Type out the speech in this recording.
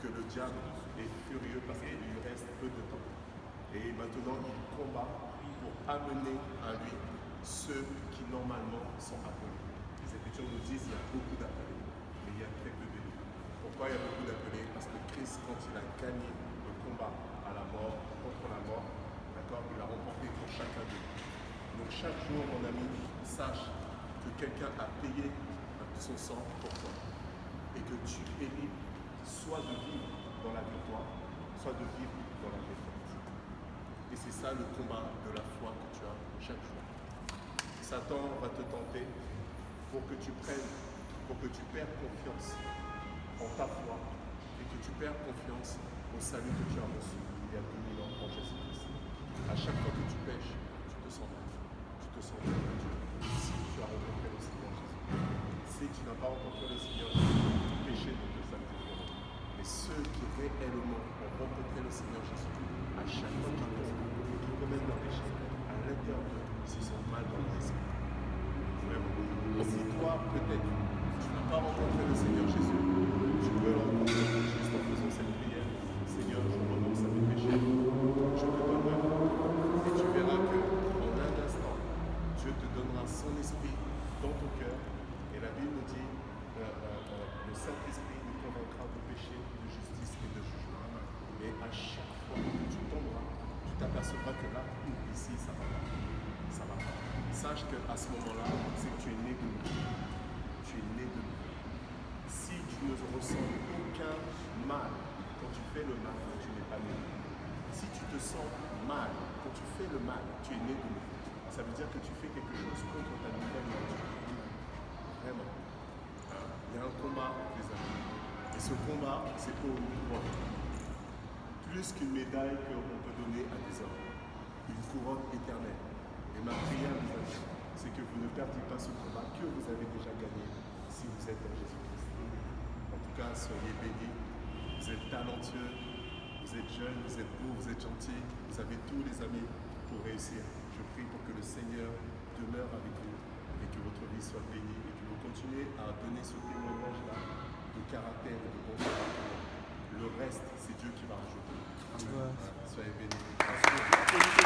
que le diable est furieux parce qu'il lui reste peu de temps. Et maintenant, il combat pour amener à lui ceux qui normalement sont appelés. Les Écritures nous disent qu'il y a beaucoup d'appelés, mais il y a très peu d'élus. Pourquoi il y a beaucoup d'appelés? Parce que Christ, quand il a gagné le combat à la mort, contre la mort, d'accord, il a remporté pour chacun d'eux. Donc chaque jour, mon ami, sache que quelqu'un a payé son sang pour toi et que tu mérites soit de vivre dans la victoire, soit de vivre dans la défaite. Et c'est ça le combat de la foi que tu as chaque jour. Satan va te tenter pour que tu perds confiance en ta foi et que tu perds confiance au salut que tu as reçu il y a 2000 ans en Jésus-Christ. À chaque fois que tu pêches, tu te sens mal. Tu te sens perdu. Si tu as rencontré le Seigneur Jésus. Si tu n'as pas rencontré le Seigneur Jésus, le péché ne te sanctifie. Mais ceux qui réellement ont rencontré le Seigneur Jésus, à chaque fois qu'ils tombent, qu'ils commettent leur péché, à l'intérieur d'eux, ils se sentent mal dans l'esprit. Vraiment. Si toi, peut-être, tu n'as pas rencontré le Seigneur Jésus, tu peux le rencontrer juste en faisant cette prière. Seigneur, je renonce à mes péchés. Je te donne ma vie. Et tu verras qu'en un instant, Dieu te donnera son esprit dans ton cœur. Et la Bible nous dit, le Saint-Esprit nous convaincra de péché, de justice et de jugement. Mais à chaque fois que tu tomberas, tu t'apercevras que là, ici, ça va pas. Ça va pas. Sache qu'à ce moment-là, c'est que tu es né de nouveau. Tu es né de nouveau. Si tu ne ressens aucun mal quand tu fais le mal, tu n'es pas né de nouveau. Si tu te sens mal quand tu fais le mal, tu es né de nouveau. Ça veut dire que tu fais quelque chose contre ta nouvelle nature. Vraiment. Il y a un combat, les amis. Et ce combat, c'est pour moi. Plus qu'une médaille qu'on peut donner à des hommes. Une couronne éternelle. Et ma prière, les amis, c'est que vous ne perdiez pas ce combat que vous avez déjà gagné si vous êtes en Jésus-Christ. En tout cas, soyez bénis. Vous êtes talentueux, vous êtes jeunes, vous êtes beaux, vous êtes gentils. Vous avez tous les amis pour réussir. Je prie pour que le Seigneur demeure avec vous et que votre vie soit bénie et que vous continuez à donner ce témoignage-là de caractère et de bon caractère. Le reste, c'est Dieu qui va rajouter. Soyez bénis.